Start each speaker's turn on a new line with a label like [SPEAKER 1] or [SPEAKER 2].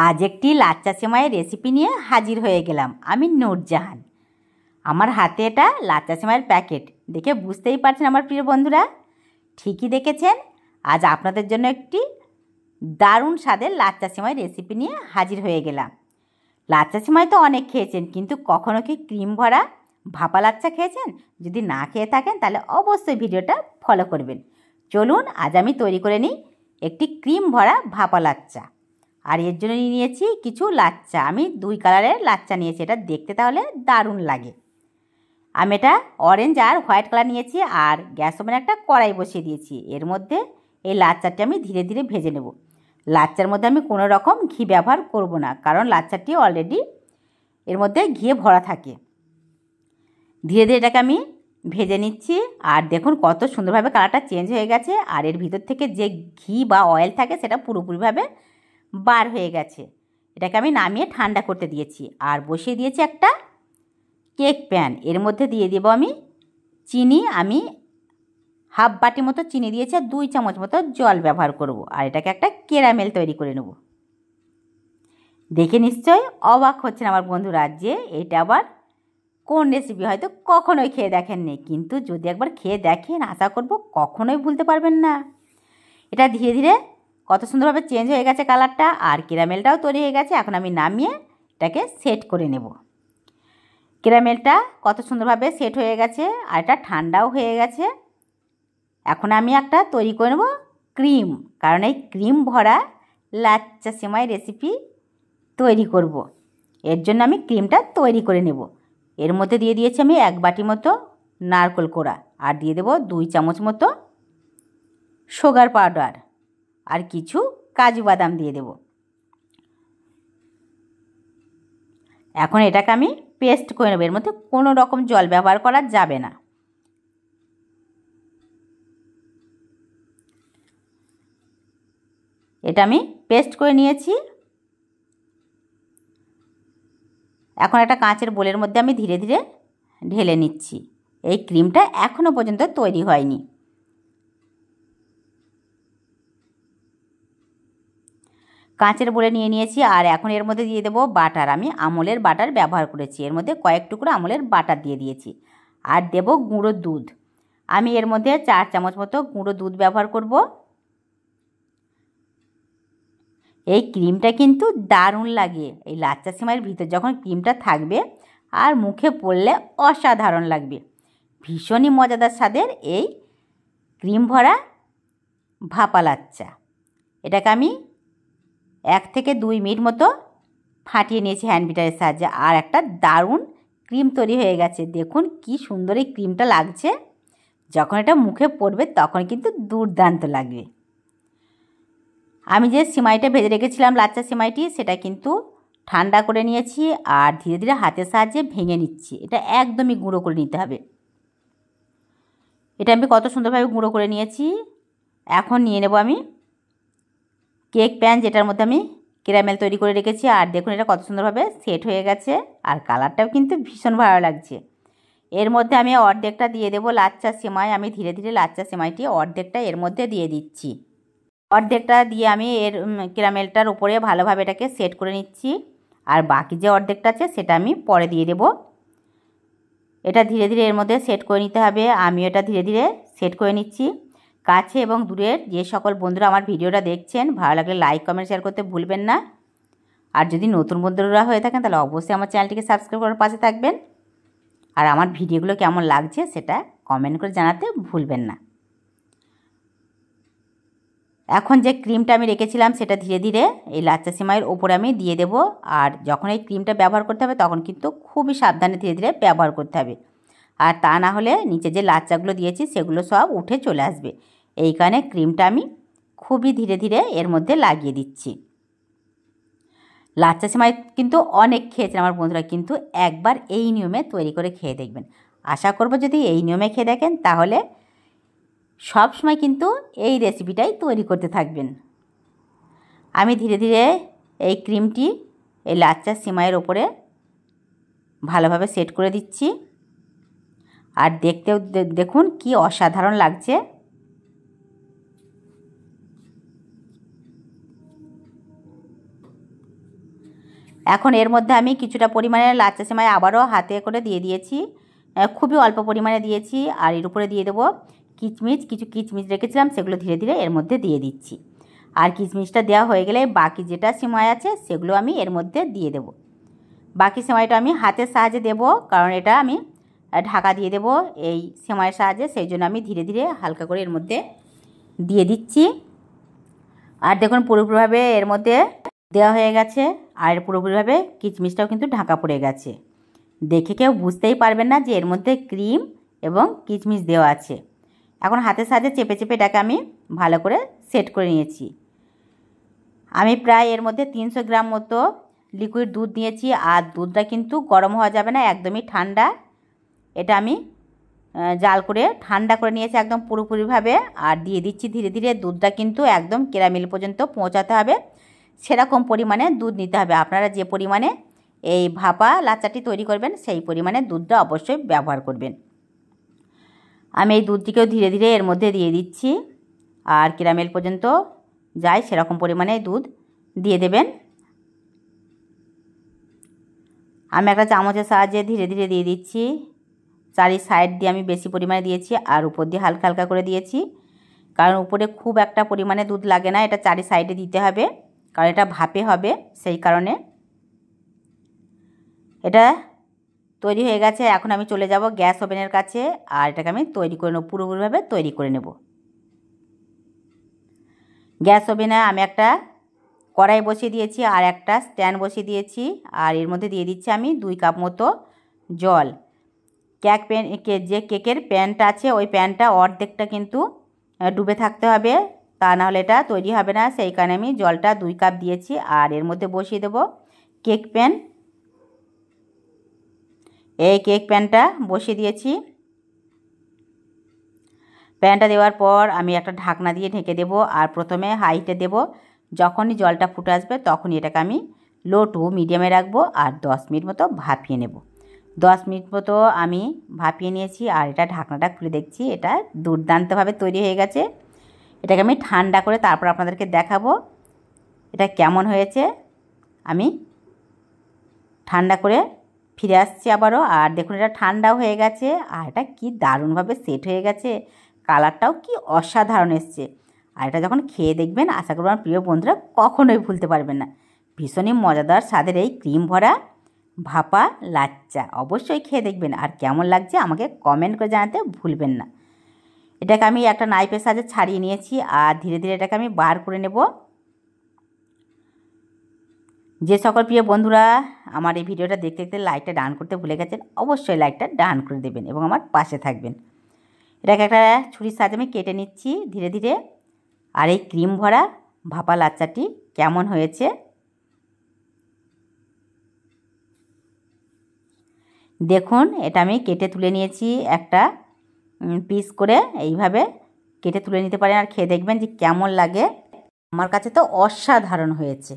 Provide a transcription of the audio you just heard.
[SPEAKER 1] আজ একটি লাচ্চা সেমাইয়ের রেসিপি নিয়ে হাজির হয়ে গেলাম। আমি নূরজাহান। আমার হাতে এটা লাচ্চা সেমাইয়ের প্যাকেট দেখে বুঝতেই পারছেন আমার প্রিয় বন্ধুরা, ঠিকই দেখেছেন। আজ আপনাদের জন্য একটি দারুণ স্বাদের লাচ্চা সেমাইয়ের রেসিপি নিয়ে হাজির হয়ে গেলাম। লাচ্চা সেমাই তো অনেক খেয়েছেন, কিন্তু কখনো কি ক্রিম ভরা ভাপা লাচ্চা খেয়েছেন? যদি না খেয়ে থাকেন তাহলে অবশ্যই ভিডিওটা ফলো করবেন। চলুন আজ আমি তৈরি করে নিই একটি ক্রিম ভরা ভাপা লাচ্চা। আর এর জন্য নিয়েছি কিছু লাচ্চা। আমি 2 কালারের লাচ্চা নিয়েছি, এটা দেখতে তাহলে দারুণ লাগে। আমি এটা অরেঞ্জ আর হোয়াইট কালার নিয়েছি। আর গ্যাস ওভেনে একটা কড়াই বসিয়ে দিয়েছি। এর মধ্যে এই লাচ্চাটি আমি ধীরে ধীরে ভেজে নেব। লাচ্চার মধ্যে আমি কোনো রকম ঘি ব্যবহার করব না, কারণ লাচ্চাটি অলরেডি এর মধ্যে ঘিয়ে ভরা থাকে। ধীরে ধীরে এটাকে আমি ভেজে নিচ্ছি। আর দেখুন কত সুন্দরভাবে কালারটা চেঞ্জ হয়ে গেছে। আর এর ভিতর থেকে যে ঘি বা অয়েল থাকে সেটা পুরোপুরিভাবে বার হয়ে গেছে। এটাকে আমি নামিয়ে ঠান্ডা করতে দিয়েছি। আর বসিয়ে দিয়েছি একটা কেক প্যান। এর মধ্যে দিয়ে দেব আমি চিনি। আমি হাফ বাটি মতো চিনি দিয়েছি, আর 2 চামচ মতো জল ব্যবহার করব। আর এটাকে একটা ক্যারামেল তৈরি করে নেব। দেখে নিশ্চয়ই অবাক হচ্ছেন আমার বন্ধুরা যে এটা আবার কোন রেসিপি, হয়তো কখনোই খেয়ে দেখেননি, কিন্তু যদি একবার খেয়ে দেখেন আশা করব কখনোই ভুলতে পারবেন না। এটা ধীরে ধীরে কত সুন্দরভাবে চেঞ্জ হয়ে গেছে কালারটা, আর ক্যারামেলটাও তৈরি হয়ে গেছে। এখন আমি নামিয়ে এটাকে সেট করে নেব। ক্যারামেলটা কত সুন্দরভাবে সেট হয়ে গেছে, আর এটা ঠান্ডাও হয়ে গেছে। এখন আমি একটা তৈরি করে নেব ক্রিম, কারণ এই ক্রিম ভরা লাচ্চা সেমাই রেসিপি তৈরি করব। এর জন্য আমি ক্রিমটা তৈরি করে নেব। এর মধ্যে দিয়ে দিয়েছি আমি 1 বাটি মতো নারকেল কোড়া, আর দিয়ে দেব 2 চামচ মতো সুগার পাউডার, আর কিছু কাজু বাদাম দিয়ে দেব। এখন এটাকে আমি পেস্ট করে নেব। এর মধ্যে কোনো রকম জল ব্যবহার করা যাবে না। এটা আমি পেস্ট করে নিয়েছি। এখন একটা কাঁচের বোলের মধ্যে আমি ধীরে ধীরে ঢেলে নিচ্ছি। এই ক্রিমটা এখনও পর্যন্ত তৈরি হয়নি। কাঁচের বোলে নিয়ে নিয়েছি। আর এখন এর মধ্যে দিয়ে দেবো বাটার। আমি আমুলের বাটার ব্যবহার করেছি। এর মধ্যে কয়েক টুকরো আমুলের বাটার দিয়ে দিয়েছি। আর দেব গুঁড়ো দুধ। আমি এর মধ্যে 4 চামচ মতো গুঁড়ো দুধ ব্যবহার করব। এই ক্রিমটা কিন্তু দারুণ লাগে। এই লাচ্চা সেমাইয়ের ভিতর যখন ক্রিমটা থাকবে আর মুখে পড়লে অসাধারণ লাগবে। ভীষণই মজাদার স্বাদের এই ক্রিম ভরা ভাপা লাচ্চা। এটাকে আমি 1 থেকে 2 মিনিট মতো ফাটিয়ে নিয়েছি হ্যান্ড বিটারের সাহায্যে। আর একটা দারুণ ক্রিম তৈরি হয়ে গেছে। দেখুন কি সুন্দর এই ক্রিমটা লাগছে। যখন এটা মুখে পড়বে তখন কিন্তু দুর্দান্ত লাগবে। আমি যে সিমাইটা ভেজে রেখেছিলাম লাচ্চা সিমাইটি, সেটা কিন্তু ঠান্ডা করে নিয়েছি। আর ধীরে ধীরে হাতের সাহায্যে ভেঙে নিচ্ছি। এটা একদমই গুঁড়ো করে নিতে হবে। এটা আমি কত সুন্দরভাবে গুঁড়ো করে নিয়েছি। এখন নিয়ে নেব আমি কেক প্যান, যেটার মধ্যে আমি ক্যারামেল তৈরি করে রেখেছি। আর দেখুন এটা কত সুন্দরভাবে সেট হয়ে গেছে। আর কালারটাও কিন্তু ভীষণ ভালো লাগছে। এর মধ্যে আমি অর্ধেকটা দিয়ে দেবো লাচ্চা সেমাই। আমি ধীরে ধীরে লাচ্চা সেমাইটি অর্ধেকটা এর মধ্যে দিয়ে দিচ্ছি। অর্ধেকটা দিয়ে আমি এর ক্যারামেলটার উপরে ভালোভাবে এটাকে সেট করে নিচ্ছি। আর বাকি যে অর্ধেকটা আছে সেটা আমি পরে দিয়ে দেব। এটা ধীরে ধীরে এর মধ্যে সেট করে নিতে হবে। আমি এটা ধীরে ধীরে সেট করে নিচ্ছি। কাছে এবং দূরের যে সকল বন্ধুরা আমার ভিডিওটা দেখছেন, ভালো লাগলে লাইক কমেন্ট শেয়ার করতে ভুলবেন না। আর যদি নতুন বন্ধুরা হয়ে থাকেন তাহলে অবশ্যই আমার চ্যানেলটিকে সাবস্ক্রাইব করার পাশে থাকবেন। আর আমার ভিডিওগুলো কেমন লাগছে সেটা কমেন্ট করে জানাতে ভুলবেন না। এখন যে ক্রিমটা আমি রেখেছিলাম সেটা ধীরে ধীরে এই লাচ্চা সেমাইয়ের ওপরে আমি দিয়ে দেব। আর যখন এই ক্রিমটা ব্যবহার করতে হবে তখন কিন্তু খুবই সাবধানে ধীরে ধীরে ব্যবহার করতে হবে। আর তা না হলে নিচে যে লাচ্চাগুলো দিয়েছি সেগুলো সব উঠে চলে আসবে। এই কারণে ক্রিমটা আমি খুবই ধীরে ধীরে এর মধ্যে লাগিয়ে দিচ্ছি। লাচ্চা সেমাই কিন্তু অনেক খেয়েছেন আমার বন্ধুরা, কিন্তু একবার এই নিয়মে তৈরি করে খেয়ে দেখবেন। আশা করব যদি এই নিয়মে খেয়ে দেখেন তাহলে সব সময় কিন্তু এই রেসিপিটাই তৈরি করতে থাকবেন। আমি ধীরে ধীরে এই ক্রিমটি এই লাচ্চা সেমাইয়ের ওপরে ভালোভাবে সেট করে দিচ্ছি। আর দেখতেও দেখুন কি অসাধারণ লাগছে। এখন এর মধ্যে আমি কিছুটা পরিমাণে লাচ্চা সেমাই আবারও হাতে করে দিয়ে দিয়েছি, খুবই অল্প পরিমাণে দিয়েছি। আর এর উপরে দিয়ে দেবো কিচমিচ, কিছু কিচমিচ রেখেছিলাম সেগুলো ধীরে ধীরে এর মধ্যে দিয়ে দিচ্ছি। আর কিচমিচটা দেওয়া হয়ে গেলে বাকি যেটা সেমাই আছে সেগুলো আমি এর মধ্যে দিয়ে দেব। বাকি সেমাইটা আমি হাতের সাহায্যে দেব, কারণ এটা আমি ঢাকা দিয়ে দেব এই সেমাইয়ের সাহায্যে, সেই জন্য আমি ধীরে ধীরে হালকা করে এর মধ্যে দিয়ে দিচ্ছি। আর দেখুন পুরোপুরিভাবে এর মধ্যে দেওয়া হয়ে গেছে, আর পুরোপুরিভাবে কিচমিচটাও কিন্তু ঢাকা পড়ে গেছে। দেখে কেউ বুঝতেই পারবেন না যে এর মধ্যে ক্রিম এবং কিচমিচ দেওয়া আছে। এখন হাতের সাহায্যে চেপে চেপে এটাকে আমি ভালো করে সেট করে নিয়েছি। আমি প্রায় এর মধ্যে 300 গ্রাম মতো লিকুইড দুধ নিয়েছি। আর দুধটা কিন্তু গরম হওয়া যাবে না, একদমই ঠান্ডা। এটা আমি জাল করে ঠান্ডা করে নিয়েছি একদম পুরোপুরিভাবে। আর দিয়ে দিচ্ছি ধীরে ধীরে। দুধটা কিন্তু একদম ক্যারামেল পর্যন্ত পৌঁছাতে হবে, সেরকম পরিমাণে দুধ নিতে হবে। আপনারা যে পরিমাণে এই ভাপা লাচ্চাটি তৈরি করবেন সেই পরিমাণে দুধটা অবশ্যই ব্যবহার করবেন। আমি এই দুধটিকেও ধীরে ধীরে এর মধ্যে দিয়ে দিচ্ছি, আর ক্যারামেল পর্যন্ত যায় সেরকম পরিমাণে দুধ দিয়ে দেবেন। আমি একটা চামচের সাহায্যে ধীরে ধীরে দিয়ে দিচ্ছি। চারি সাইড দিয়ে আমি বেশি পরিমাণে দিয়েছি, আর উপর দিয়ে হালকা হালকা করে দিয়েছি, কারণ উপরে খুব একটা পরিমাণে দুধ লাগে না, এটা চারি সাইডে দিতে হবে, কারণ এটা ভাপে হবে, সেই কারণে। এটা তৈরি হয়ে গেছে। এখন আমি চলে যাব গ্যাস ওভেনের কাছে, আর এটাকে আমি তৈরি করে নেব, পুরোপুরিভাবে তৈরি করে নেব। গ্যাস ওভেনে আমি একটা কড়াই বসিয়ে দিয়েছি, আর একটা স্ট্যান্ড বসিয়ে দিয়েছি। আর এর মধ্যে দিয়ে দিচ্ছি আমি 2 কাপ মতো জল। যে কেকের প্যানটা আছে ওই প্যানটা অর্ধেকটা কিন্তু ডুবে থাকতে হবে, তা নাহলে এটা তৈরি হবে না। সেই কারণে আমি জলটা 2 কাপ দিয়েছি। আর এর মধ্যে বসিয়ে দেব কেক প্যান। এই কেক প্যানটা বসিয়ে দিয়েছি। প্যানটা দেওয়ার পর আমি একটা ঢাকনা দিয়ে ঢেকে দেব, আর প্রথমে হাইটে দেব। যখনই জলটা ফুটে আসবে তখনই এটাকে আমি লো টু মিডিয়ামে রাখবো, আর 10 মিনিট মতো ভাপিয়ে নেব। 10 মিনিট মতো আমি ভাপিয়ে নিয়েছি, আর এটা ঢাকনাটা খুলে দেখছি এটা দুর্দান্তভাবে তৈরি হয়ে গেছে। এটাকে আমি ঠান্ডা করে তারপর আপনাদেরকে দেখাবো এটা কেমন হয়েছে। আমি ঠান্ডা করে ফিরে আসছি আবারও। আর দেখুন এটা ঠান্ডাও হয়ে গেছে, আর এটা কি দারুণভাবে সেট হয়ে গেছে, কালারটাও কি অসাধারণ এসছে। আর এটা যখন খেয়ে দেখবেন আশা করব আমার প্রিয় বন্ধুরা কখনোই ভুলতে পারবেন না। ভীষণই মজাদার স্বাদের এই ক্রিম ভরা ভাপা লাচ্চা অবশ্যই খেয়ে দেখবেন, আর কেমন লাগছে আমাকে কমেন্ট করে জানাতে ভুলবেন না। এটাকে আমি একটা নাইফের সাহায্যে ছাড়িয়ে নিয়েছি, আর ধীরে ধীরে এটাকে আমি বার করে নেব। যে সকল প্রিয় বন্ধুরা আমার এই ভিডিওটা দেখতে দেখতে লাইকটা ডান করতে ভুলে গেছেন, অবশ্যই লাইকটা ডান করে দেবেন এবং আমার পাশে থাকবেন। এটাকে একটা ছুরির সাহায্যে আমি কেটে নিচ্ছি ধীরে ধীরে। আর এই ক্রিম ভরা ভাপা লাচ্চাটি কেমন হয়েছে দেখুন। এটা আমি কেটে তুলে নিয়েছি একটা পিস করে, এইভাবে কেটে তুলে নিতে পারেন আর খেয়ে দেখবেন যে কেমন লাগে। আমার কাছে তো অসাধারণ হয়েছে।